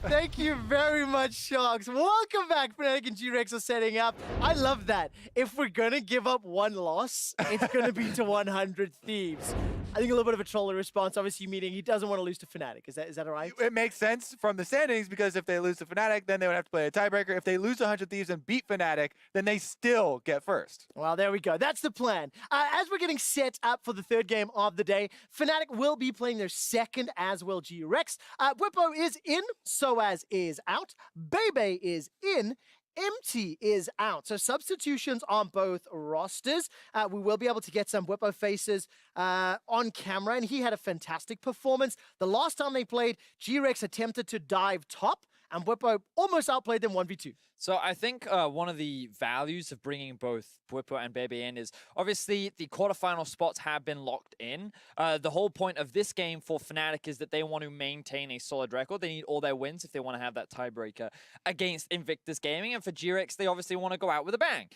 Thank you very much, Sharks. Welcome back. Fnatic and GRX are setting up. I love that. If we're going to give up one loss, it's going to be to 100 Thieves. I think a little bit of a troller response, obviously meaning he doesn't want to lose to Fnatic. Is that all right? It makes sense from the standings because if they lose to Fnatic, then they would have to play a tiebreaker. If they lose to 100 Thieves and beat Fnatic, then they still get first. Well, there we go. That's the plan. As we're getting set up for the third game of the day, Fnatic will be playing their second, as will GRX. Whippo is in, Soaz is out, Bebe is in, Empty is out. So substitutions on both rosters. We will be able to get some Whippo faces on camera, and he had a fantastic performance. The last time they played, GRX attempted to dive top, and Whippo almost outplayed them 1v2. So I think one of the values of bringing both Whippo and Bebe in is obviously the quarterfinal spots have been locked in. The whole point of this game for Fnatic is that they want to maintain a solid record. They need all their wins if they want to have that tiebreaker against Invictus Gaming. And for GRX, they obviously want to go out with a bang.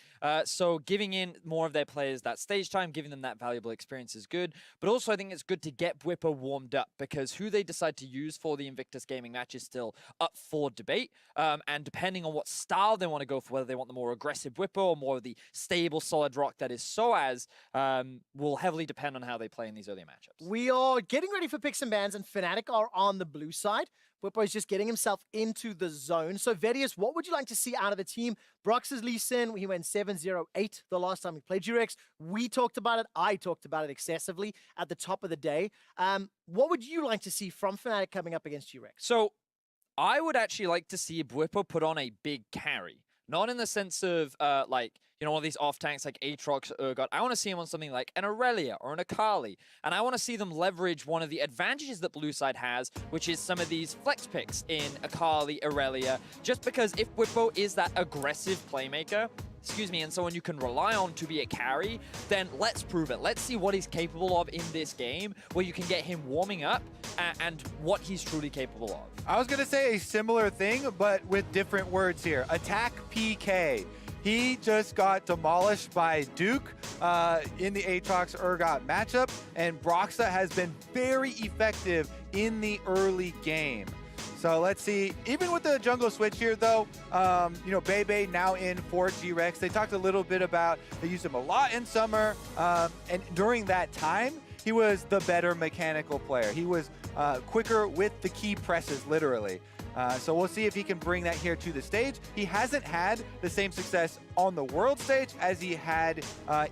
So giving in more of their players that stage time, giving them that valuable experience is good. But also I think it's good to get Whippo warmed up because who they decide to use for the Invictus Gaming match is still up for debate. And depending on what style they want to go for, whether they want the more aggressive Whippo or more of the stable, solid rock that is Soaz, will heavily depend on how they play in these early matchups. We are getting ready for picks and bans, and Fnatic are on the blue side. Whippo is just getting himself into the zone. So, Vedius, what would you like to see out of the team? Brox is Lee Sin. He went 7-0-8 the last time he played GRX. We talked about it. I talked about it excessively at the top of the day. What would you like to see from Fnatic coming up against GRX? So, I would actually like to see Whippo put on a big carry. Not in the sense of, like, you know, one of these off-tanks like Aatrox or Urgot. I want to see him on something like an Aurelia or an Akali. And I want to see them leverage one of the advantages that Blue Side has, which is some of these flex picks in Akali, Aurelia. Just because if Whippo is that aggressive playmaker, and someone you can rely on to be a carry, then let's prove it. Let's see what he's capable of in this game, where you can get him warming up and what he's truly capable of. I was going to say a similar thing, but with different words here. Attack PK. He just got demolished by Duke in the Aatrox Urgot matchup, and Broxa has been very effective in the early game. So let's see. Even with the jungle switch here, though, you know, Bebe now in for GRX. They talked a little bit about they used him a lot in summer, and during that time, he was the better mechanical player. He was quicker with the key presses, literally. So we'll see if he can bring that here to the stage. He hasn't had the same success on the world stage as he had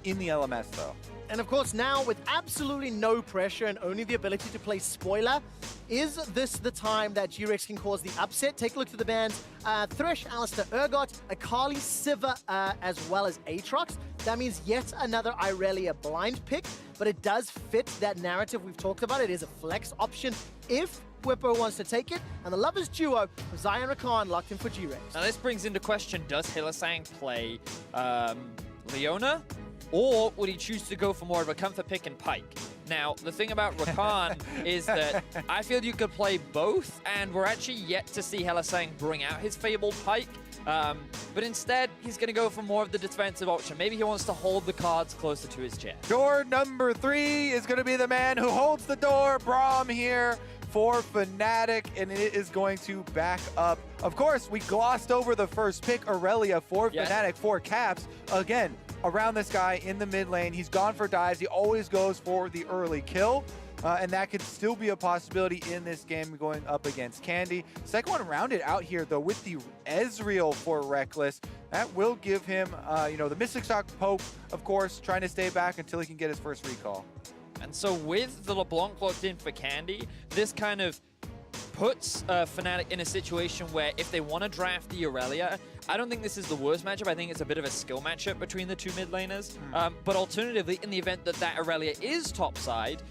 in the LMS, though. And of course, now with absolutely no pressure and only the ability to play spoiler, is this the time that GRX can cause the upset? Take a look to the bans. Thresh, Alistair, Urgot, Akali, Sivir, as well as Aatrox. That means yet another Irelia blind pick, but it does fit that narrative we've talked about. It is a flex option if Whippo wants to take it, and the Lovers duo of Zion Rakan locked in for GRX. Now this brings into question, does Hylissang play Leona? Or would he choose to go for more of a comfort pick and Pike? Now, the thing about Rakan is that I feel you could play both, and we're actually yet to see Hylissang bring out his fabled Pike. But instead, he's going to go for more of the defensive option. Maybe he wants to hold the cards closer to his chest. Door number 3 is going to be the man who holds the door, Braum here for Fnatic, and it is going to back up. Of course, we glossed over the first pick, Aurelia for Fnatic, for Caps. Again, around this guy in the mid lane. He's gone for dives. He always goes for the early kill. And that could still be a possibility in this game going up against Candy. Second one rounded out here, though, with the Ezreal for Reckless. That will give him, you know, the Mystic Shock poke, of course, trying to stay back until he can get his first recall. And so with the LeBlanc locked in for Candy, this kind of puts Fnatic in a situation where if they want to draft the Aurelia, I don't think this is the worst matchup. I think it's a bit of a skill matchup between the two mid laners. But alternatively, in the event that that Aurelia is topside,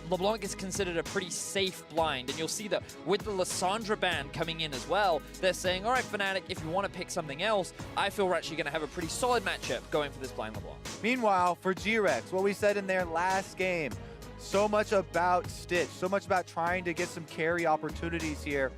LeBlanc is considered a pretty safe blind. And you'll see that with the Lissandra ban coming in as well, they're saying, all right, Fnatic, if you want to pick something else, I feel we're actually going to have a pretty solid matchup going for this blind LeBlanc. Meanwhile, for GRX, what we said in their last game, so much about Stitch, so much about trying to get some carry opportunities here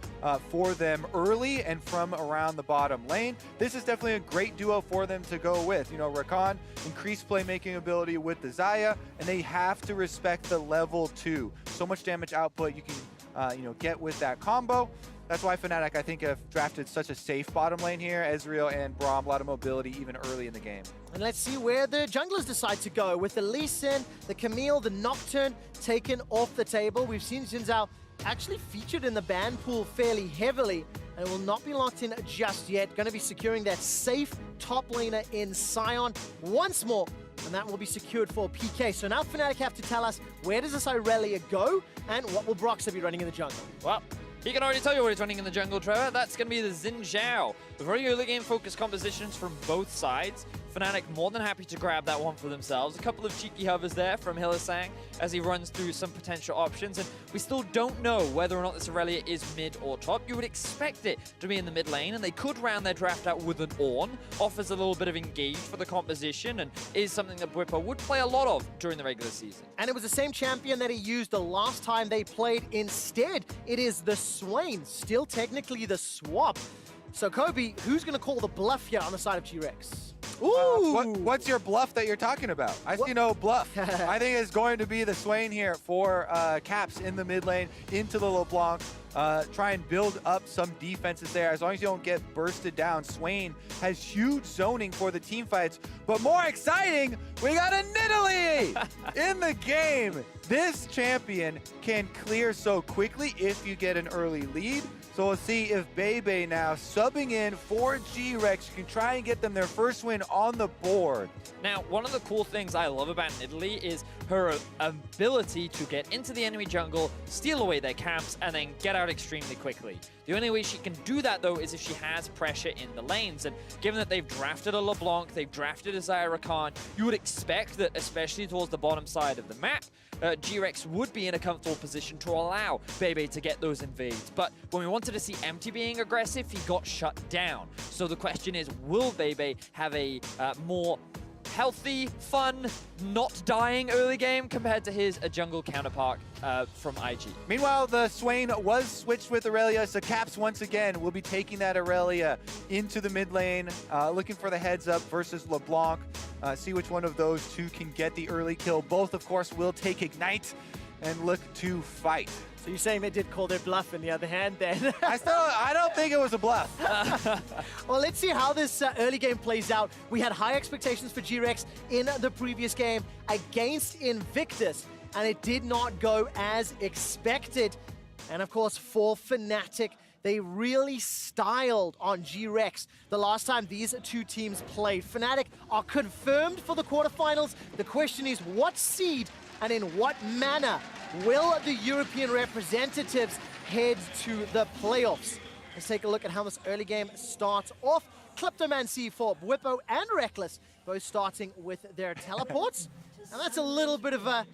for them early and from around the bottom lane. This is definitely a great duo for them to go with. You know, Rakan, increased playmaking ability with the Xayah, and they have to respect the level 2. So much damage output you can you know, get with that combo. That's why Fnatic, I think, have drafted such a safe bottom lane here. Ezreal and Braum, a lot of mobility even early in the game. And let's see where the junglers decide to go. With the Lee Sin, the Camille, the Nocturne taken off the table. We've seen Xin Zhao actually featured in the ban pool fairly heavily and will not be locked in just yet. Going to be securing that safe top laner in Sion once more, and that will be secured for PK. So now Fnatic have to tell us, where does this Irelia go and what will Broxah be running in the jungle? Well, he can already tell you what he's running in the jungle, Trevor. That's going to be the Xin Zhao. Very early game focused compositions from both sides. Fnatic more than happy to grab that one for themselves. A couple of cheeky hovers there from Hylissang as he runs through some potential options. And we still don't know whether or not this Irelia is mid or top. You would expect it to be in the mid lane, and they could round their draft out with an Ornn. Offers a little bit of engage for the composition and is something that Bwipo would play a lot of during the regular season. And it was the same champion that he used the last time they played. Instead, it is the Swain, still technically the swap. So Kobe, who's going to call the bluff here on the side of GRX? Ooh! What's your bluff that you're talking about? I see no bluff. I think it's going to be the Swain here for Caps in the mid lane, into the LeBlanc. Try and build up some defenses there. As long as you don't get bursted down, Swain has huge zoning for the team fights. But more exciting, we got a Nidalee in the game. This champion can clear so quickly if you get an early lead. So we'll see if Bebe now subbing in for GRX can try and get them their first win on the board. Now, one of the cool things I love about Nidalee is her ability to get into the enemy jungle, steal away their camps, and then get out extremely quickly. The only way she can do that, though, is if she has pressure in the lanes. And given that they've drafted a LeBlanc, they've drafted a Zyra Khan, you would expect that, especially towards the bottom side of the map, GRX would be in a comfortable position to allow Bebe to get those invades. But when we wanted to see Empty being aggressive, he got shut down. So the question is, will Bebe have a more healthy, fun, not dying early game compared to his jungle counterpart from IG? Meanwhile, the Swain was switched with Irelia, so Caps once again will be taking that Irelia into the mid lane, looking for the heads up versus LeBlanc. See which one of those two can get the early kill. Both, of course, will take Ignite and look to fight. So you're saying they did call their bluff in the other hand then? I don't think it was a bluff. Well, let's see how this early game plays out. We had high expectations for GRX in the previous game against Invictus, and it did not go as expected. And of course, for Fnatic, they really styled on GRX the last time these two teams played. Fnatic are confirmed for the quarterfinals. The question is, what seed and in what manner will the European representatives head to the playoffs? Let's take a look at how this early game starts off. Kleptomancy for Bwipo and Reckless, both starting with their teleports. And that's a little bit of a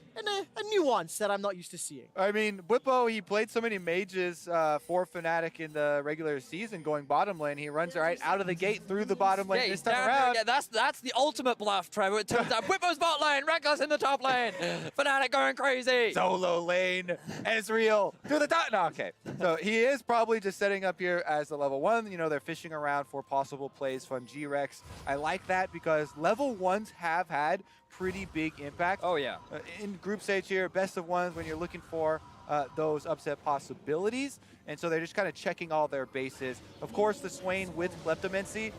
nuance that I'm not used to seeing. I mean, Bwipo, he played so many mages for Fnatic in the regular season going bottom lane. He runs right out of the gate through the bottom lane this time around. Yeah, that's the ultimate bluff, Trevor. It turns out Bwipo's bot lane, Reckless in the top lane, Fnatic going crazy. Solo lane, Ezreal to the top. No, okay. So he is probably just setting up here as a level 1. You know, they're fishing around for possible plays from GRX. I like that because level 1s have had pretty big impact. Oh, yeah. In group stage here, best of ones when you're looking for those upset possibilities. And so they're just kind of checking all their bases. Of course, the Swain with Kleptomancy,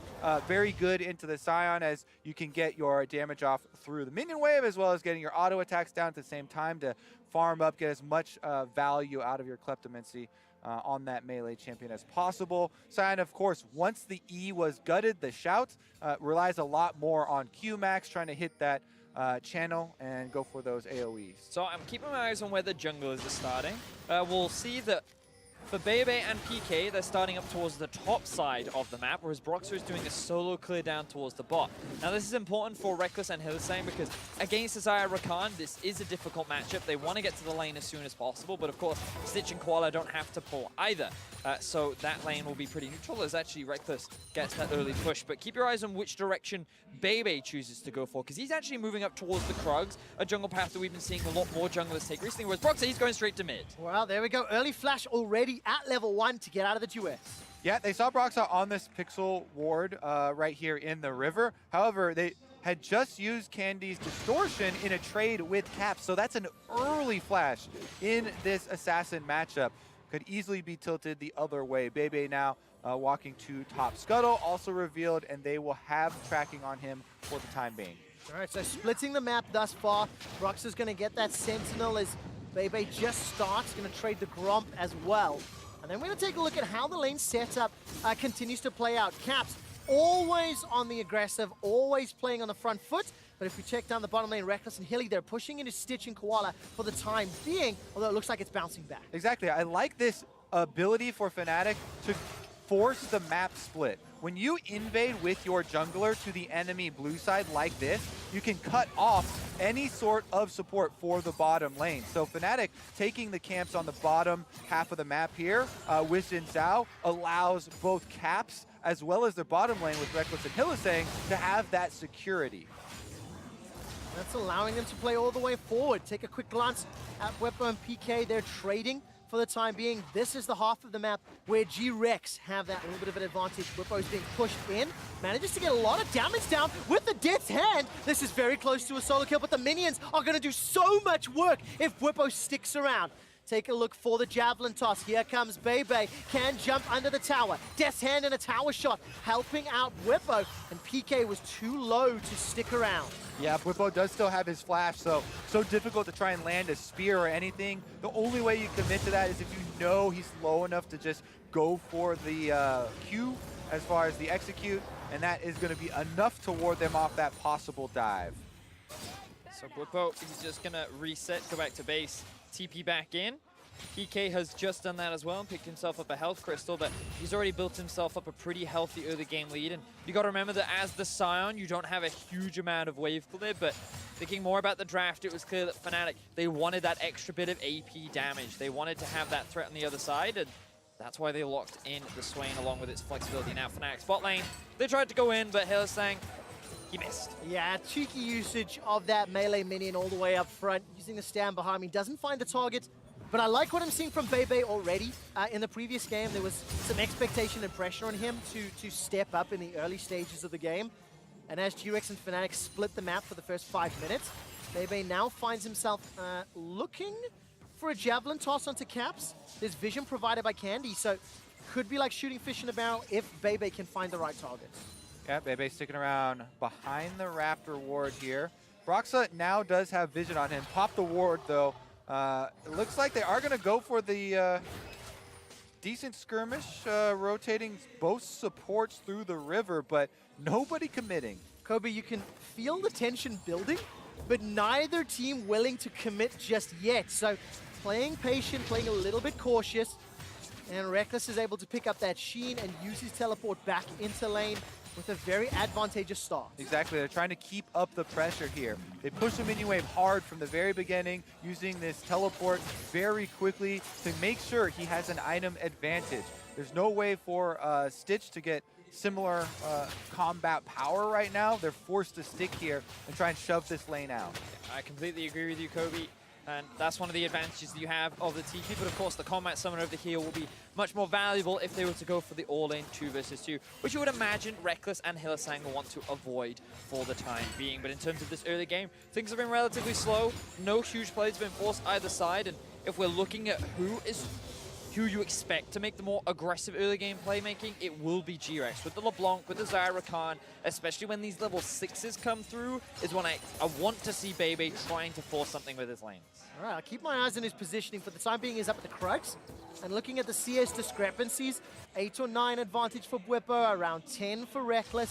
very good into the Sion as you can get your damage off through the minion wave as well as getting your auto attacks down at the same time to farm up, get as much value out of your Kleptomancy on that melee champion as possible. Sion, of course, once the E was gutted, the shout relies a lot more on Q-Max, trying to hit that channel and go for those AoEs. So I'm keeping my eyes on where the junglers are starting. We'll see that for Bebe and PK, they're starting up towards the top side of the map, whereas Broxah is doing a solo clear down towards the bot. Now this is important for Reckless and Hylissang because against Zyra Khan, this is a difficult matchup. They want to get to the lane as soon as possible, but of course, Stitch and Koala don't have to pull either. So that lane will be pretty neutral as actually Reckless gets that early push. But keep your eyes on which direction Bebe chooses to go for, because he's actually moving up towards the Krugs, a jungle path that we've been seeing a lot more junglers take recently, whereas Broxah, he's going straight to mid. Well, there we go. Early flash already at level 1 to get out of the duet. Yeah, they saw Broxah on this pixel ward right here in the river. However, they had just used Candy's distortion in a trade with Caps, so that's an early flash in this assassin matchup. could easily be tilted the other way. Bebe now walking to top scuttle, also revealed, and they will have tracking on him for the time being. All right, so splitting the map thus far. Brox is going to get that Sentinel as Bebe just starts. Going to trade the Gromp as well. And then we're going to take a look at how the lane setup continues to play out. Caps always on the aggressive, always playing on the front foot. But if we check down the bottom lane, Rekkles and Hilly, they're pushing into Stitch and Koala for the time being, although it looks like it's bouncing back. Exactly. I like this ability for Fnatic to force the map split. When you invade with your jungler to the enemy blue side like this, you can cut off any sort of support for the bottom lane. So Fnatic taking the camps on the bottom half of the map here with Xin Zhao allows both Caps as well as their bottom lane with Rekkles and Hylissang to have that security. That's allowing them to play all the way forward. Take a quick glance at Bwipo and PK. They're trading for the time being. This is the half of the map where GRX have that little bit of an advantage. Bwipo is being pushed in, manages to get a lot of damage down with the Death's Hand. This is very close to a solo kill, but the minions are going to do so much work if Bwipo sticks around. Take a look for the Javelin toss. Here comes Bebe. Can jump under the tower. Death's Hand and a tower shot helping out Bwipo. And PK was too low to stick around. Yeah, Bwipo does still have his flash, so difficult to try and land a spear or anything. The only way you commit to that is if you know he's low enough to just go for the Q as far as the execute, and that is going to be enough to ward them off that possible dive. So Bwipo is just going to reset, go back to base, TP back in. PK has just done that as well and picked himself up a health crystal, but he's already built himself up a pretty healthy early game lead. And you got to remember that as the Scion, you don't have a huge amount of wave clear, but thinking more about the draft, it was clear that Fnatic, they wanted that extra bit of AP damage. They wanted to have that threat on the other side, and that's why they locked in the Swain along with its flexibility. Now Fnatic spot lane, they tried to go in, but Hylissang, he missed. Yeah, cheeky usage of that melee minion all the way up front, using the stand behind me. Doesn't find the target, but I like what I'm seeing from Bebe already. In the previous game, there was some expectation and pressure on him to step up in the early stages of the game. And as GRX and Fnatic split the map for the first 5 minutes, Bebe now finds himself looking for a Javelin toss onto Caps. There's vision provided by Candy, so could be like shooting fish in a barrel if Bebe can find the right target. Yeah, Bebe sticking around behind the Raptor ward here. Broxa now does have vision on him. Pop the ward, though. It looks like they are going to go for the decent skirmish, rotating both supports through the river, but nobody committing. Kobe, you can feel the tension building, but neither team willing to commit just yet. So playing patient, playing a little bit cautious, and Rekkles is able to pick up that Sheen and use his teleport back into lane with a very advantageous start. Exactly, they're trying to keep up the pressure here. They push the minion wave hard from the very beginning, using this teleport very quickly to make sure he has an item advantage. There's no way for Stitch to get similar combat power right now. They're forced to stick here and try and shove this lane out. I completely agree with you, Kobe. And that's one of the advantages that you have of the TP, but of course the combat summoner of the heal will be much more valuable if they were to go for the all-in 2 versus 2, which you would imagine Rekkles and Hylissang will want to avoid for the time being. But in terms of this early game, things have been relatively slow. No huge plays have been forced either side, and if we're looking at who you expect to make the more aggressive early game playmaking, it will be GRX. With the LeBlanc, with the Zyra Khan, especially when these level 6s come through, is when I want to see Bebe trying to force something with his lanes. All right, I'll keep my eyes on his positioning. For the time being, he's up at the Krugs. And looking at the CS discrepancies, 8 or 9 advantage for Bwipo, around 10 for Rekkles.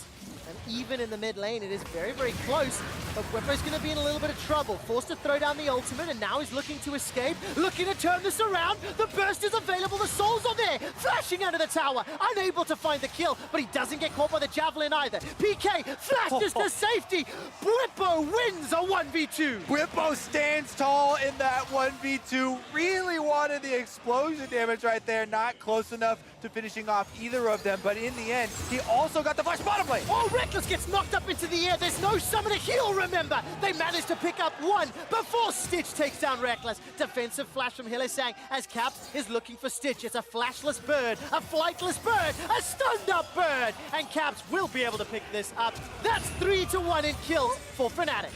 And even in the mid lane, it is very, very close. But Bwipo's going to be in a little bit of trouble. Forced to throw down the ultimate, and now he's looking to escape. Looking to turn this around. The burst is available. The souls are there. Flashing out of the tower. Unable to find the kill, but he doesn't get caught by the Javelin either. PK flashes to safety. Bwipo wins a 1v2. Bwipo stands tall in that 1v2. Really wanted the explosion damage right there. Not close enough to finishing off either of them, but in the end, he also got the flash bottom lane. Oh, Rekkles gets knocked up into the air. There's no summoner heal, remember. They managed to pick up one before Stitch takes down Rekkles. Defensive flash from Hylissang as Caps is looking for Stitch. It's a flashless bird, a flightless bird, a stunned up bird, and Caps will be able to pick this up. That's 3-1 in kills for Fnatic.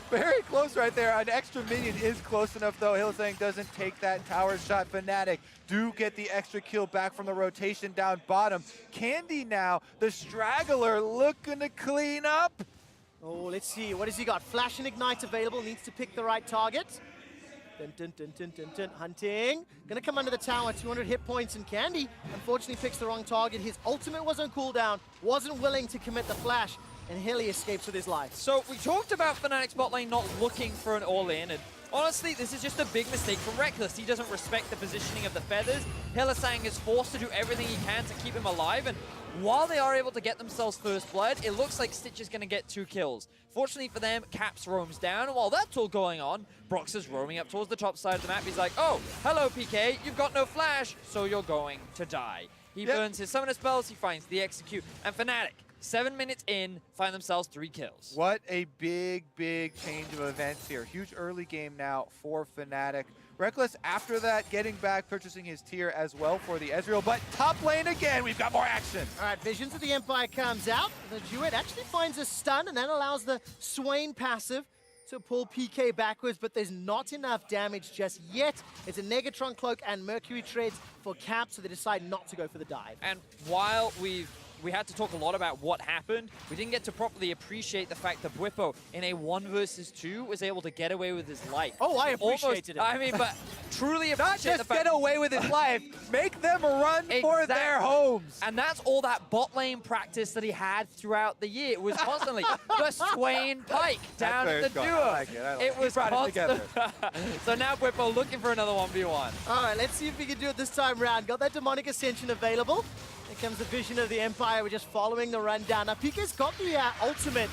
Very close right there. An extra minion is close enough, though. Hillsang doesn't take that tower shot. Fnatic do get the extra kill back from the rotation down bottom. Candy now, the straggler, looking to clean up. Oh, let's see. What has he got? Flash and Ignite available. Needs to pick the right target. Dun, dun, dun, dun, dun, dun. Hunting. Gonna come under the tower. 200 hit points, and Candy unfortunately picks the wrong target. His ultimate was on cooldown. Wasn't willing to commit the flash, and Hilly escapes with his life. So we talked about Fnatic's bot lane not looking for an all-in, and honestly, this is just a big mistake from Reckless. He doesn't respect the positioning of the feathers. Hylissang is forced to do everything he can to keep him alive, and while they are able to get themselves first blood, it looks like Stitch is going to get 2 kills. Fortunately for them, Caps roams down, and while that's all going on, Brox is roaming up towards the top side of the map. He's like, oh, hello PK, you've got no flash, so you're going to die. He burns his summoner spells, he finds the execute, and Fnatic, 7 minutes in, find themselves 3 kills. What a big, big change of events here. Huge early game now for Fnatic. Reckless, after that, getting back, purchasing his tier as well for the Ezreal, but top lane again, we've got more action. All right, Visions of the Empire comes out. The Druid actually finds a stun, and that allows the Swain passive to pull PK backwards, but there's not enough damage just yet. It's a Negatron Cloak and Mercury Treads for Cap, so they decide not to go for the dive. And while we had to talk a lot about what happened, we didn't get to properly appreciate the fact that Bwipo, in a 1 versus 2, was able to get away with his life. Oh, I appreciated it. I mean, but truly Not appreciate the just fact get away with his life, make them run for their homes. And that's all that bot lane practice that he had throughout the year. It was constantly the Swain Pike down at the duo. I like it. I like It was brought it constant. together. So now Bwipo looking for another 1v1. All right, let's see if we can do it this time round. Got that Demonic Ascension available. Here comes the Vision of the Empire. We're just following the rundown. Now, PK's got the ultimate.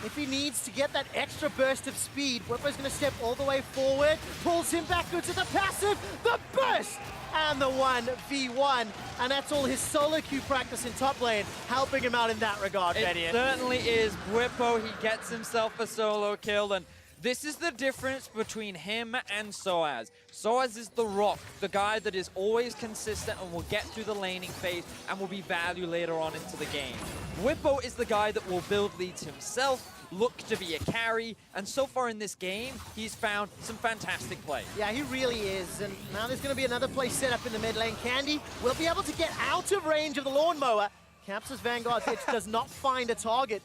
If he needs to get that extra burst of speed, Bwipo's going to step all the way forward, pulls him backwards to the passive, the burst, and the 1v1. And that's all his solo queue practice in top lane, helping him out in that regard, It certainly is. Bwipo, he gets himself a solo kill, and this is the difference between him and Soaz. Soaz is the rock, the guy that is always consistent and will get through the laning phase and will be value later on into the game. Bwipo is the guy that will build leads himself, look to be a carry, and so far in this game, he's found some fantastic play. Yeah, he really is. And now there's going to be another play set up in the mid lane. Candy will be able to get out of range of the lawnmower. Caps' Vanguard's Edge does not find a target.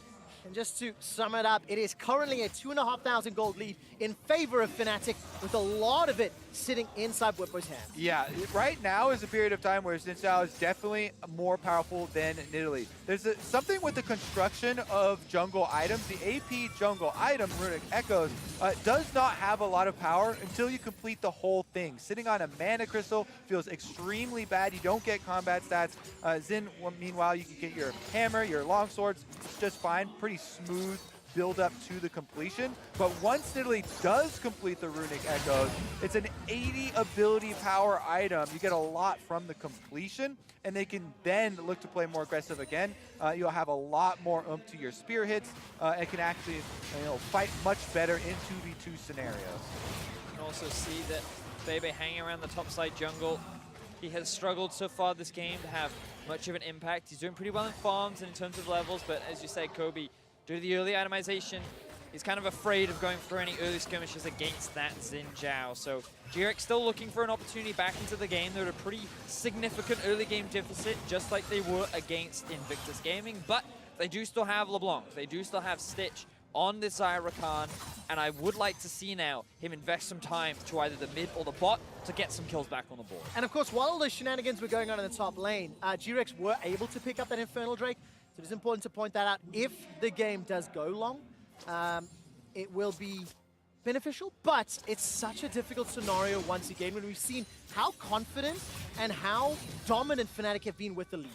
And just to sum it up, it is currently a 2,500 gold lead in favor of Fnatic, with a lot of it sitting inside Bwipo's hands. Yeah, right now is a period of time where Xin Zhao is definitely more powerful than Nidalee. There's something with the construction of jungle items. The AP jungle item, Runic Echoes, does not have a lot of power until you complete the whole thing. Sitting on a mana crystal feels extremely bad. You don't get combat stats. Xin, meanwhile, you can get your hammer, your long swords just fine. Pretty smooth build up to the completion, but once Nidalee does complete the Runic Echoes, it's an 80 ability power item. You get a lot from the completion, and they can then look to play more aggressive again. You'll have a lot more oomph to your spear hits, and can actually fight much better in 2v2 scenarios. You can also see that Bebe hanging around the top side jungle. He has struggled so far this game to have much of an impact. He's doing pretty well in farms and in terms of levels, but as you say, Kobe, due to the early itemization, he's kind of afraid of going for any early skirmishes against that Xin Zhao. So GRX still looking for an opportunity back into the game. They're at a pretty significant early game deficit, just like they were against Invictus Gaming, but they do still have LeBlanc. They do still have Stitch on this Zyra Khan, and I would like to see now him invest some time to either the mid or the bot to get some kills back on the board. And of course, while all those shenanigans were going on in the top lane, GRX were able to pick up that Infernal Drake. So it is important to point that out. If the game does go long, it will be beneficial, but it's such a difficult scenario once again when we've seen how confident and how dominant Fnatic have been with the lead.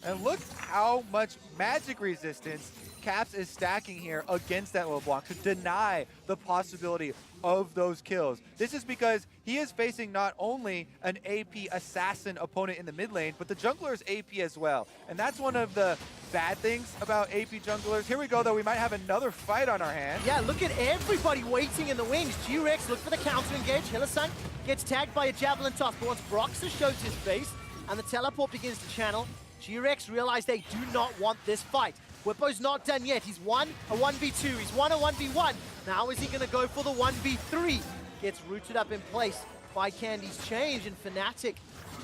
And look how much magic resistance Caps is stacking here against that LeBlanc to deny the possibility of those kills. This is because he is facing not only an AP assassin opponent in the mid lane, but the jungler is AP as well. And that's one of the bad things about AP junglers. Here we go, though. We might have another fight on our hands. Yeah, look at everybody waiting in the wings. GRX look for the counter engage. Hylissang gets tagged by a javelin toss, but once Broxer shows his face and the teleport begins to channel, GRX realize they do not want this fight. Whippo's not done yet. He's won a 1v2. He's won a 1v1. Now is he going to go for the 1v3? Gets rooted up in place by Candy's change, and Fnatic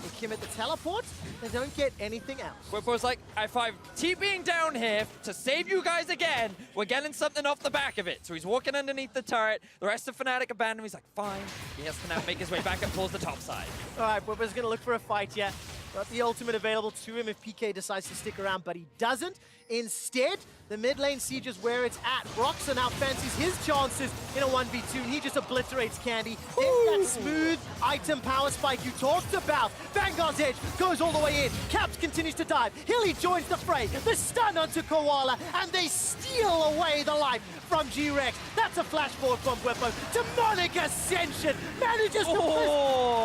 they commit the teleport. They don't get anything else. Whippo's like, I5, TPing down here to save you guys again. We're getting something off the back of it. So he's walking underneath the turret. The rest of Fnatic abandon him. He's like, fine. He has to now make his way back up towards the top side. All right, Whippo's going to look for a fight yet. Got the ultimate available to him if PK decides to stick around, but he doesn't. Instead, the mid lane siege is where it's at. Broxah now fancies his chances in a 1v2, and he just obliterates Candy. There's that smooth item power spike you talked about. Vanguard's Edge goes all the way in. Caps continues to dive. Hilly joins the fray. The stun onto Koala, and they steal away the life from GRX. That's a flash forward from Whippo. Demonic Ascension manages to miss.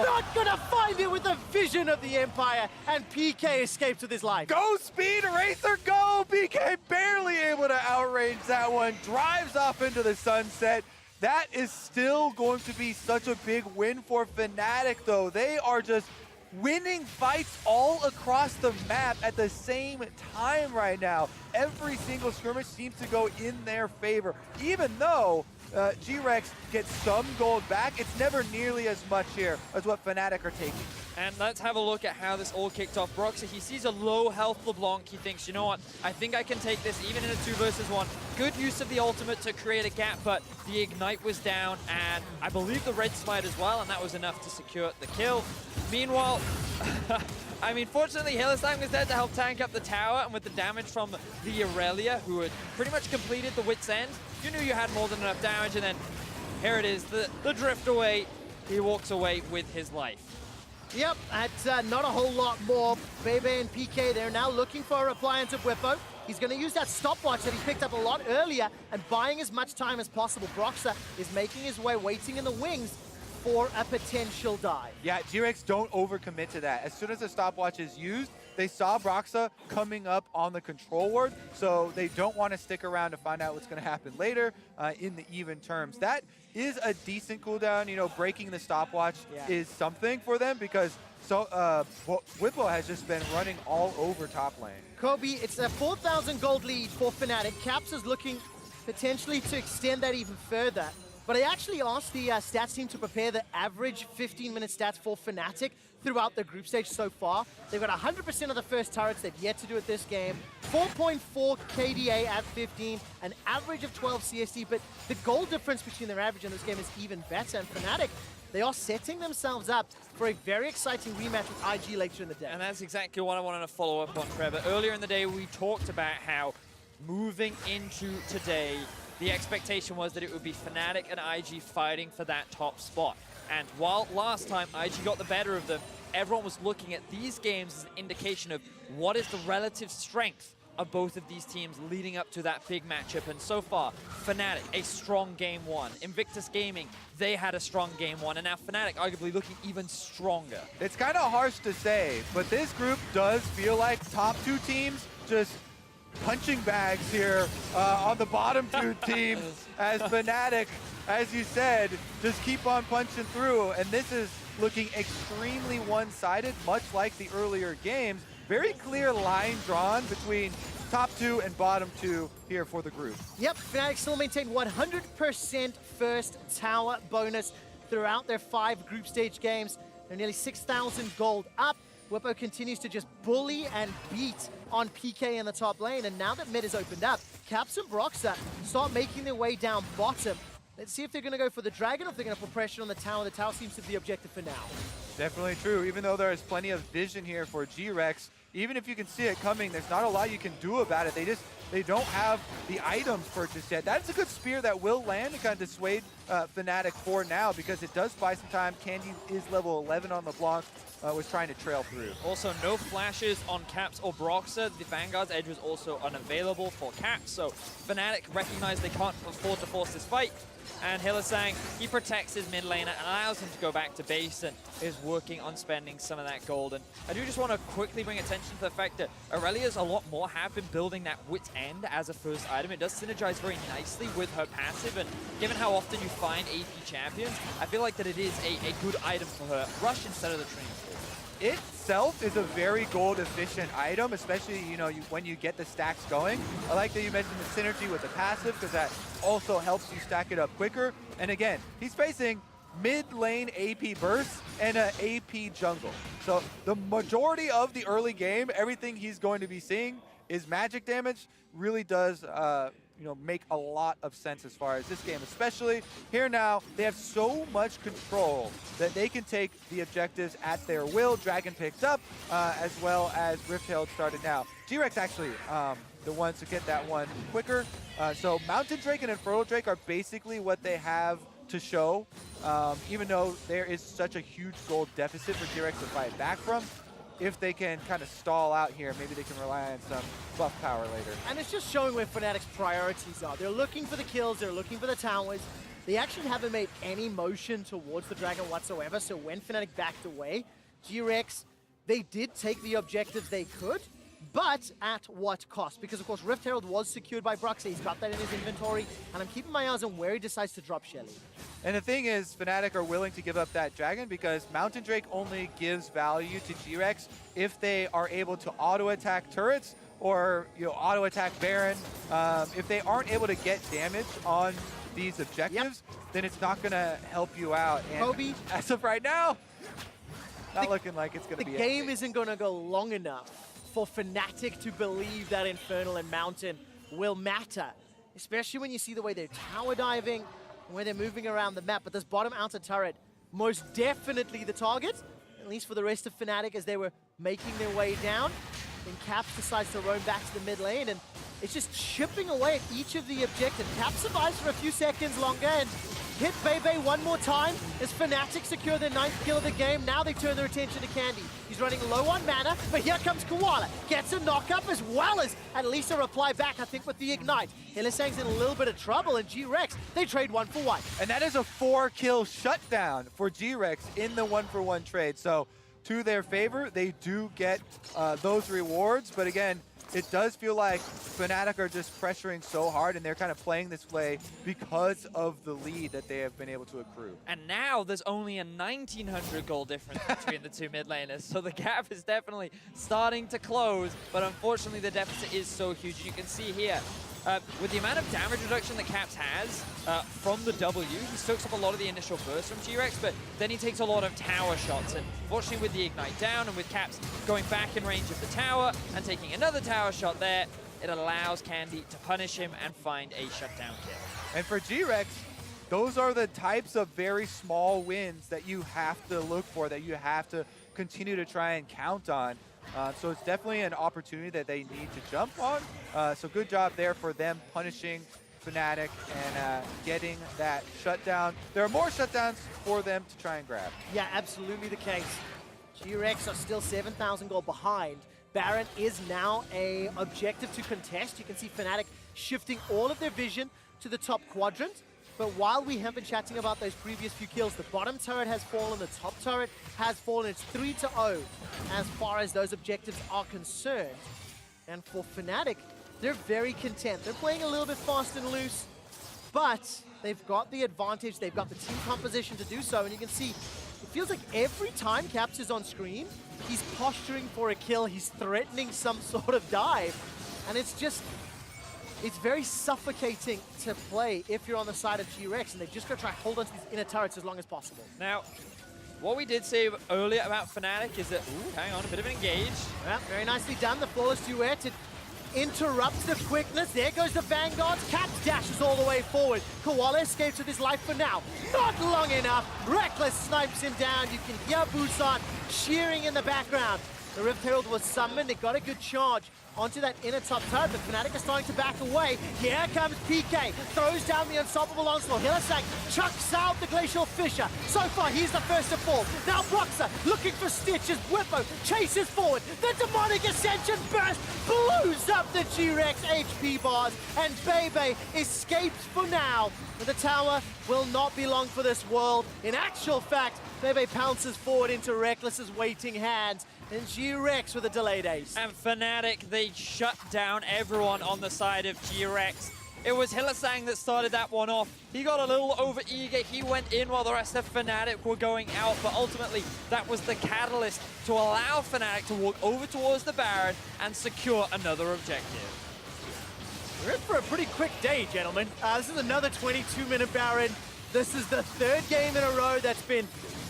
Not gonna find it with the vision of the Empire, and PK escapes with his life. Go Speed Racer, go! PK barely able to outrange that one. Drives off into the sunset. That is still going to be such a big win for Fnatic, though. They are just winning fights all across the map at the same time right now. Every single skirmish seems to go in their favor. Even though GRX gets some gold back, it's never nearly as much here as what Fnatic are taking. And let's have a look at how this all kicked off. Broxah, he sees a low health LeBlanc. He thinks, you know what, I think I can take this even in a 2 versus 1. Good use of the ultimate to create a gap, but the Ignite was down, and I believe the Red Smite as well, and that was enough to secure the kill. Meanwhile, I mean, fortunately, Hillesang was there to help tank up the tower, and with the damage from the Aurelia, who had pretty much completed the Wit's End, you knew you had more than enough damage, and then here it is, the drift away. He walks away with his life. Yep, that's not a whole lot more. Bebe and PK, they're now looking for a reply into Whippo. He's going to use that stopwatch that he picked up a lot earlier and buying as much time as possible. Broxah is making his way, waiting in the wings for a potential dive. Yeah, GRX don't overcommit to that. As soon as the stopwatch is used, they saw Broxah coming up on the control ward, so they don't want to stick around to find out what's going to happen later in the even terms. That is a decent cooldown. You know, breaking the stopwatch is something for them because Whippo has just been running all over top lane. Kobe, it's a 4,000 gold lead for Fnatic. Caps is looking potentially to extend that even further. But I actually asked the stats team to prepare the average 15-minute stats for Fnatic throughout the group stage so far. They've got 100% of the first turrets. They've yet to do it this game. 4.4 KDA at 15, an average of 12 CSD, but the goal difference between their average and this game is even better. And Fnatic, they are setting themselves up for a very exciting rematch with IG later in the day. And that's exactly what I wanted to follow up on, Trevor. Earlier in the day, we talked about how moving into today, the expectation was that it would be Fnatic and IG fighting for that top spot. And while last time IG got the better of them, everyone was looking at these games as an indication of what is the relative strength of both of these teams leading up to that big matchup. And so far, Fnatic, a strong game 1. Invictus Gaming, they had a strong game 1. And now Fnatic arguably looking even stronger. It's kind of harsh to say, but this group does feel like top 2 teams just punching bags here on the bottom 2 teams as Fnatic, as you said, just keep on punching through. And this is looking extremely one-sided, much like the earlier games. Very clear line drawn between top 2 and bottom 2 here for the group. Yep, Fnatic still maintain 100% first tower bonus throughout their 5 group stage games. They're nearly 6,000 gold up. Whippo continues to just bully and beat on PK in the top lane, and now that mid is opened up, Caps and Broxah start making their way down bottom. Let's see if they're going to go for the dragon or if they're going to put pressure on the tower. The tower seems to be the objective for now. Definitely true. Even though there is plenty of vision here for GRX, even if you can see it coming, there's not a lot you can do about it. They don't have the items purchased yet. That's a good spear that will land and kind of dissuade Fnatic for now because it does buy some time. Candy is level 11 on LeBlanc. Was trying to trail through. Also, no flashes on Caps or Broxah. The Vanguard's Edge was also unavailable for Caps, so Fnatic recognize they can't afford to force this fight. And Hillesang, he protects his mid laner and allows him to go back to base and is working on spending some of that gold. And I do just want to quickly bring attention to the fact that Aurelia's a lot more have been building that Wit's End as a first item. It does synergize very nicely with her passive, and given how often you find AP champions, I feel like that it is a good item for her. Rush instead of the Trinity. itself is a very gold efficient item, especially, you know, when you get the stacks going. I like that you mentioned the synergy with the passive because that also helps you stack it up quicker. And again, he's facing mid lane AP bursts and an AP jungle. So the majority of the early game, everything he's going to be seeing is magic damage. Really does you know, make a lot of sense as far as this game, especially here now. They have so much control that they can take the objectives at their will. Dragon picks up, as well as Rift-Herald started now. GRX actually the ones to get that one quicker. So Mountain Drake and Infernal Drake are basically what they have to show, even though there is such a huge gold deficit for GRX to fight back from. If they can kind of stall out here, maybe they can rely on some buff power later. And it's just showing where Fnatic's priorities are. They're looking for the kills, they're looking for the towers. They actually haven't made any motion towards the Dragon whatsoever, so when Fnatic backed away, GRX, they did take the objectives they could, but at what cost? Because of course Rift Herald was secured by Broxah, he's got that in his inventory, and I'm keeping my eyes on where he decides to drop Shelly. And the thing is, Fnatic are willing to give up that Dragon because Mountain Drake only gives value to GRX if they are able to auto-attack turrets or, you know, auto-attack Baron. If they aren't able to get damage on these objectives, then it's not going to help you out. And Kobe, as of right now, not looking like it's going to be the game isn't going to go long enough for Fnatic to believe that Infernal and Mountain will matter, especially when you see the way they're tower diving, where they're moving around the map. But this bottom outer turret, most definitely the target, at least for the rest of Fnatic as they were making their way down. Then Caps decides to roam back to the mid lane, and it's just chipping away at each of the objectives. Caps survives for a few seconds longer and hit Bebe one more time as Fnatic secure their 9th kill of the game. Now they turn their attention to Candy. He's running low on mana, but here comes Koala. Gets a knock-up as well as at least a reply back, I think, with the Ignite. Hylissang's in a little bit of trouble, and GRX, they trade 1-for-1. And that is a 4-kill shutdown for GRX in the 1-for-1 trade. So to their favor, they do get those rewards. But again, it does feel like Fnatic are just pressuring so hard, and they're kind of playing this play because of the lead that they have been able to accrue. And now there's only a 1,900 goal difference between the two mid laners, so the gap is definitely starting to close, but unfortunately the deficit is so huge. You can see here, with the amount of damage reduction that Caps has from the W, he soaks up a lot of the initial burst from GRX, but then he takes a lot of tower shots. And fortunately with the Ignite down and with Caps going back in range of the tower and taking another tower shot there, it allows Candy to punish him and find a shutdown kill. And for GRX, those are the types of very small wins that you have to look for, that you have to continue to try and count on. So it's definitely an opportunity that they need to jump on. So good job there for them punishing Fnatic and getting that shutdown. There are more shutdowns for them to try and grab. Yeah, absolutely the case. GRX are still 7,000 gold behind. Baron is now a objective to contest. You can see Fnatic shifting all of their vision to the top quadrant. But while we have been chatting about those previous few kills, the bottom turret has fallen, the top turret has fallen. It's 3-0 as far as those objectives are concerned. And for Fnatic, they're very content. They're playing a little bit fast and loose, but they've got the advantage. They've got the team composition to do so. And you can see, it feels like every time Caps is on screen, he's posturing for a kill. He's threatening some sort of dive. And it's just, it's very suffocating to play if you're on the side of GRX, and they've just got to try to hold on to these inner turrets as long as possible. Now, what we did say earlier about Fnatic is that, ooh, hang on, a bit of an engage. Yeah, very nicely done, the flawless duet. It interrupts the quickness. There goes the Vanguard. Caps dashes all the way forward. Koala escapes with his life for now. Not long enough. Reckless snipes him down. You can hear Busan cheering in the background. The Rift Herald was summoned. It got a good charge onto that inner top turret, but Fnatic is starting to back away. Here comes PK, throws down the unstoppable onslaught. Hylissang chucks out the Glacial Fissure. So far, he's the first to fall. Now Broxah looking for stitches. Whippo chases forward. The Demonic Ascension burst blows up the GRX HP bars, and Bebe escapes for now. But the tower will not be long for this world. In actual fact, Bebe pounces forward into Reckless's waiting hands, and GRX with a delayed ace. And Fnatic, they shut down everyone on the side of GRX. It was Hylissang that started that one off. He got a little over-eager. He went in while the rest of Fnatic were going out, but ultimately that was the catalyst to allow Fnatic to walk over towards the Baron and secure another objective. We're in for a pretty quick day, gentlemen. This is another 22-minute Baron. This is the third game in a row that's been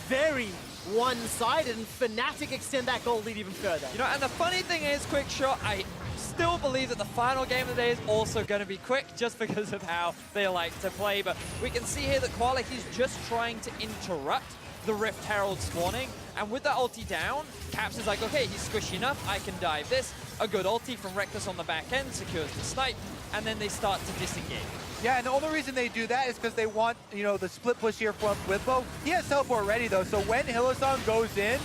very one-sided, and Fnatic extend that goal lead even further. You know, and the funny thing is, Quick Shot, I still believe that the final game of the day is also going to be quick just because of how they like to play. But we can see here that Koala, he's just trying to interrupt the Rift Herald spawning. And with that ulti down, Caps is like, okay, he's squishy enough, I can dive this. A good ulti from Reckless on the back end secures the snipe, and then they start to disengage. Yeah, and the only reason they do that is because they want, you know, the split push here from Whippo. He has teleport ready, though, so when Hylissang goes in,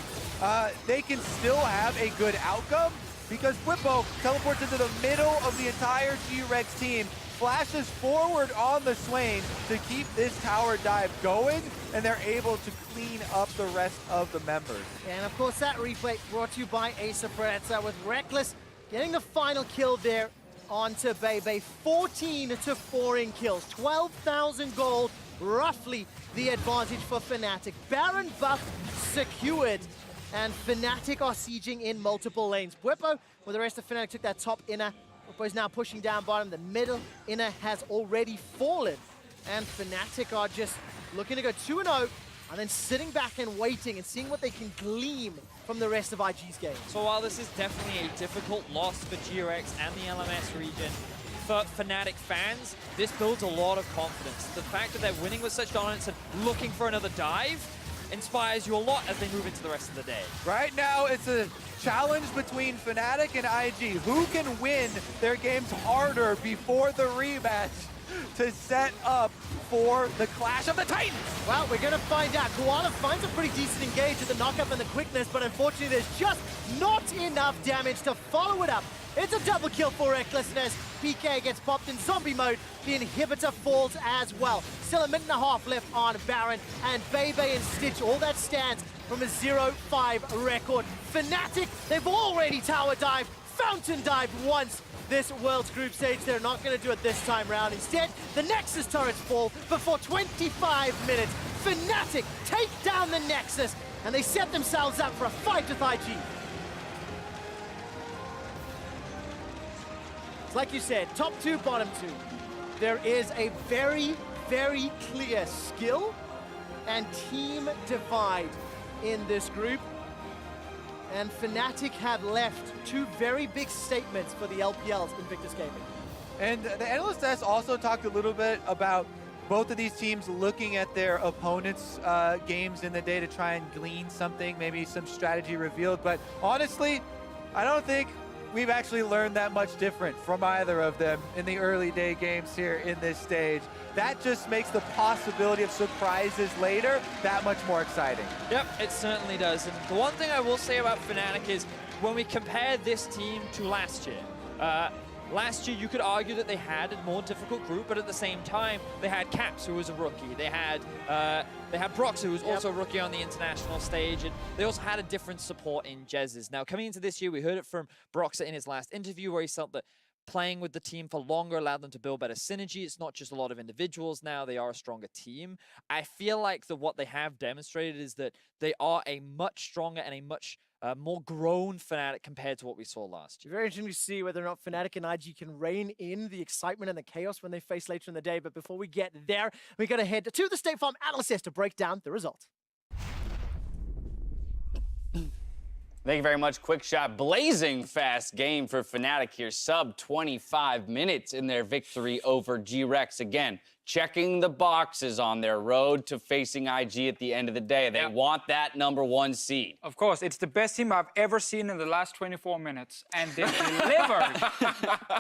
they can still have a good outcome because Whippo teleports into the middle of the entire GRX team, flashes forward on the Swain to keep this tower dive going, and they're able to clean up the rest of the members. And of course, that replay brought to you by Asa Preza with Reckless getting the final kill there onto Bebe. 14-4 in kills, 12,000 gold, roughly the advantage for Fnatic. Baron buff secured, and Fnatic are sieging in multiple lanes. Bwipo, with the rest of Fnatic, took that top inner. Bwipo is now pushing down bottom. The middle inner has already fallen, and Fnatic are just looking to go 2-0, and then sitting back and waiting and seeing what they can glean from the rest of IG's game. So while this is definitely a difficult loss for GRX and the LMS region, for Fnatic fans, this builds a lot of confidence. The fact that they're winning with such dominance and looking for another dive inspires you a lot as they move into the rest of the day. Right now, it's a challenge between Fnatic and IG. Who can win their games harder before the rematch to set up for the Clash of the Titans? Well, we're going to find out. Koala finds a pretty decent engage with the knockup and the quickness, but unfortunately there's just not enough damage to follow it up. It's a double kill for Recklessness. PK gets popped in zombie mode. The inhibitor falls as well. Still a minute and a half left on Baron, and Bebe and Stitch, all that stands from a 0-5 record. Fnatic, they've already tower dived, fountain dived once this World's Group stage. They're not going to do it this time round. Instead, the Nexus turrets fall before 25 minutes. Fnatic take down the Nexus, and they set themselves up for a fight with IG. It's like you said, top two, bottom two. There is a very, very clear skill and team divide in this group. And Fnatic have left two very big statements for the LPLs Invictus Gaming. And the Analyst S also talked a little bit about both of these teams looking at their opponents' games in the day to try and glean something, maybe some strategy revealed. But honestly, I don't think we've actually learned that much different from either of them in the early day games here in this stage. That just makes the possibility of surprises later that much more exciting. Yep, it certainly does. And the one thing I will say about Fnatic is when we compare this team to last year, last year you could argue that they had a more difficult group, but at the same time, they had Caps, who was a rookie. They had Brox, who was also a rookie on the international stage, and they also had a different support in Jez's. Now, coming into this year, we heard it from Brox in his last interview where he felt that playing with the team for longer allowed them to build better synergy. It's not just a lot of individuals now, they are a stronger team. I feel like what they have demonstrated is that they are a much stronger and a much more grown Fnatic compared to what we saw last year. Very interesting to see whether or not Fnatic and IG can rein in the excitement and the chaos when they face later in the day. But before we get there, we got to head to the State Farm Analyst to break down the result. Thank you very much. Quick shot. Blazing fast game for Fnatic here. Sub 25 minutes in their victory over GRX. Again, checking the boxes on their road to facing IG at the end of the day. They want that #1 seed. Of course, it's the best team I've ever seen in the last 24 minutes. And they delivered.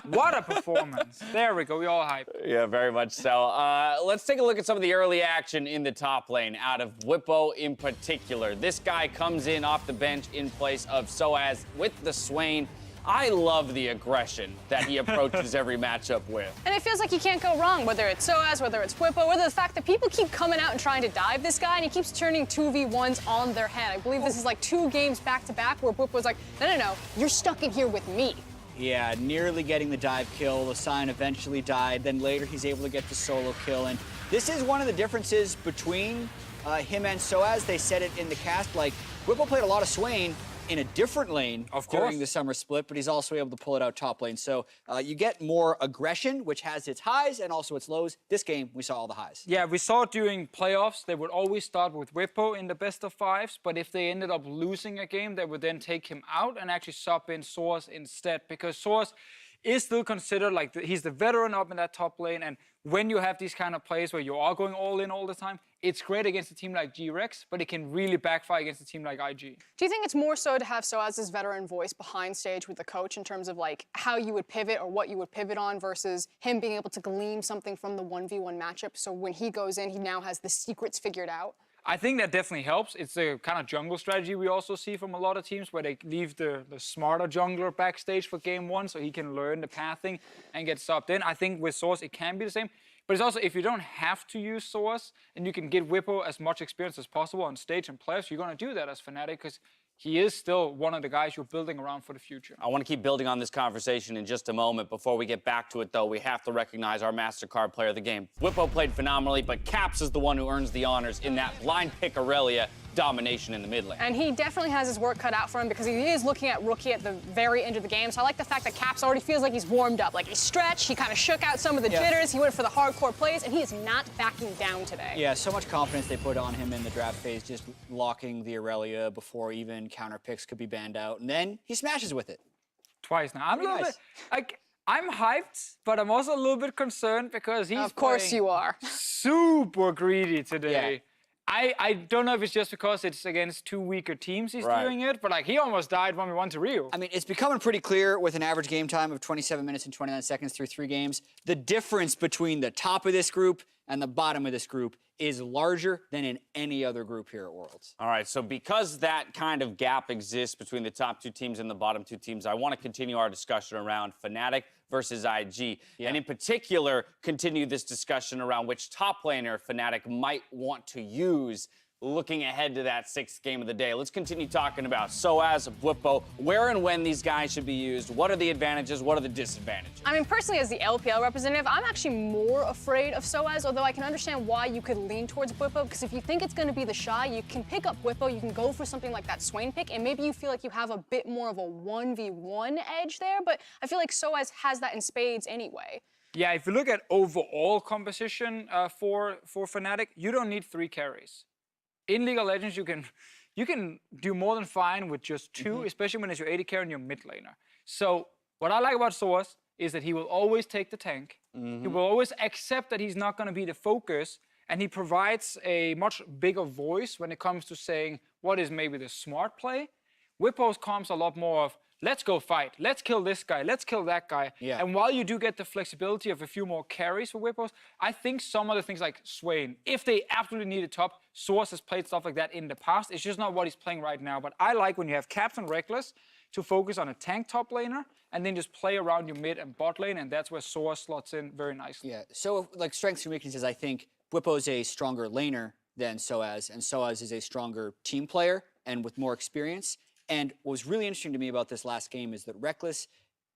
What a performance. There we go. We all hype. Yeah, very much so. Let's take a look at some of the early action in the top lane, out of Whippo in particular. This guy comes in off the bench in place of Soaz with the Swain. I love the aggression that he approaches every matchup with. And it feels like you can't go wrong, whether it's Soaz, whether it's Whippo, whether the fact that people keep coming out and trying to dive this guy, and he keeps turning 2v1s on their head. I believe this is like 2 games back-to-back where Whippo's like, no, you're stuck in here with me. Yeah, nearly getting the dive kill. The sign eventually died. Then later he's able to get the solo kill. And this is one of the differences between him and Soaz. They said it in the cast. Like, Whipple played a lot of Swain in a different lane during the summer split, but he's also able to pull it out top lane. So you get more aggression, which has its highs and also its lows. This game, we saw all the highs. Yeah, we saw during playoffs, they would always start with Whippo in the best of fives, but if they ended up losing a game, they would then take him out and actually sub in Source instead, because Source is still considered like he's the veteran up in that top lane, and when you have these kind of plays where you are going all in all the time, it's great against a team like GRX, but it can really backfire against a team like IG. Do you think it's more so to have Soaz's veteran voice behind stage with the coach in terms of like how you would pivot or what you would pivot on versus him being able to glean something from the 1v1 matchup, so when he goes in, he now has the secrets figured out? I think that definitely helps. It's the kind of jungle strategy we also see from a lot of teams where they leave the smarter jungler backstage for game one so he can learn the pathing and get subbed in. I think with Source it can be the same. But it's also, if you don't have to use Source and you can give Whippo as much experience as possible on stage and playoffs, you're going to do that as Fnatic because he is still one of the guys you're building around for the future. I want to keep building on this conversation in just a moment. Before we get back to it, though, we have to recognize our MasterCard player of the game. Whippo played phenomenally, but Caps is the one who earns the honors in that blind pick Aurelia domination in the mid lane. And he definitely has his work cut out for him because he is looking at Rookie at the very end of the game. So I like the fact that Caps already feels like he's warmed up. Like he stretched, he kind of shook out some of the jitters, he went for the hardcore plays, and he is not backing down today. Yeah, so much confidence they put on him in the draft phase, just locking the Aurelia before even counter picks could be banned out. And then he smashes with it. Twice now. I'm a little bit, like, I'm hyped, but I'm also a little bit concerned because he's Of course you are. super greedy today. Yeah. I don't know if it's just because it's against two weaker teams he's doing it, but like he almost died when we went to Rio. I mean, it's becoming pretty clear with an average game time of 27 minutes and 29 seconds through 3 games. The difference between the top of this group and the bottom of this group is larger than in any other group here at Worlds. All right, so because that kind of gap exists between the top 2 teams and the bottom 2 teams, I want to continue our discussion around Fnatic versus IG. And in particular, continue this discussion around which top laner Fnatic might want to use looking ahead to that 6th game of the day. Let's continue talking about Soaz, Whippo, where and when these guys should be used, what are the advantages, what are the disadvantages? I mean, personally, as the LPL representative, I'm actually more afraid of Soaz, although I can understand why you could lean towards Whippo, because if you think it's going to be the Shy, you can pick up Whippo, you can go for something like that Swain pick, and maybe you feel like you have a bit more of a 1v1 edge there, but I feel like Soaz has that in spades anyway. Yeah, if you look at overall composition for Fnatic, you don't need 3 carries. In League of Legends, you can do more than fine with just 2, especially when it's your AD carry and your mid laner. So what I like about Source is that he will always take the tank. He will always accept that he's not going to be the focus, and he provides a much bigger voice when it comes to saying what is maybe the smart play. Whippo's comes a lot more of, let's go fight, let's kill this guy, let's kill that guy. Yeah. And while you do get the flexibility of a few more carries for Whippos, I think some of the things like Swain, if they absolutely need a top, Source has played stuff like that in the past. It's just not what he's playing right now. But I like when you have Caps and Reckless to focus on a tank top laner and then just play around your mid and bot lane, and that's where Source slots in very nicely. Yeah, so like strengths and weaknesses, I think Whippo's a stronger laner than Soaz, and Soaz is a stronger team player and with more experience. And what was really interesting to me about this last game is that Reckless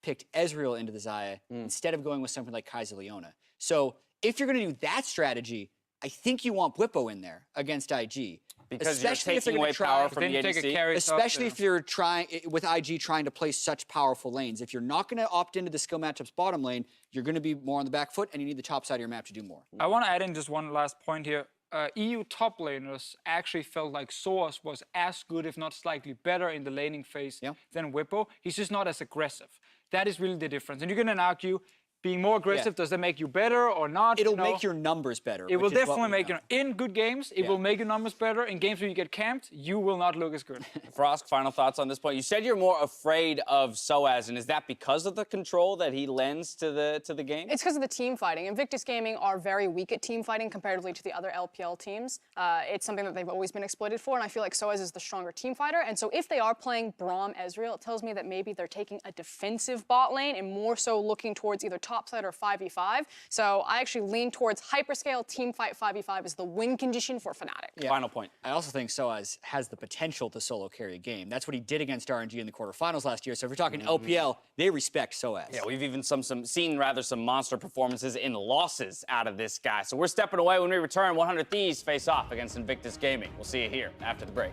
picked Ezreal into the Xayah instead of going with something like Kaiser Leona. So if you're going to do that strategy, I think you want Whippo in there against IG. Because you're taking away power from the ADC? Especially if you're trying, with IG trying to play such powerful lanes. If you're not going to opt into the skill matchups bottom lane, you're going to be more on the back foot, and you need the top side of your map to do more. I want to add in just one last point here. EU top laners actually felt like Source was as good, if not slightly better, in the laning phase than Whippo. He's just not as aggressive. That is really the difference. And you can then argue, being more aggressive, does that make you better or not? It'll make your numbers better. It will definitely make you, in good games, it will make your numbers better. In games where you get camped, you will not look as good. Frosk, final thoughts on this point. You said you're more afraid of Soaz, and is that because of the control that he lends to the game? It's because of the team fighting. Invictus Gaming are very weak at team fighting comparatively to the other LPL teams. It's something that they've always been exploited for, and I feel like Soaz is the stronger team fighter. And so if they are playing Braum Ezreal, it tells me that maybe they're taking a defensive bot lane and more so looking towards either top topside or 5v5. So I actually lean towards hyperscale, teamfight 5v5 is the win condition for Fnatic. Final point. I also think Soaz has the potential to solo carry a game. That's what he did against RNG in the quarterfinals last year. So if you're talking LPL, they respect Soaz. Yeah, we've even seen some monster performances in losses out of this guy. So we're stepping away. When we return, 100 Thieves face off against Invictus Gaming. We'll see you here after the break.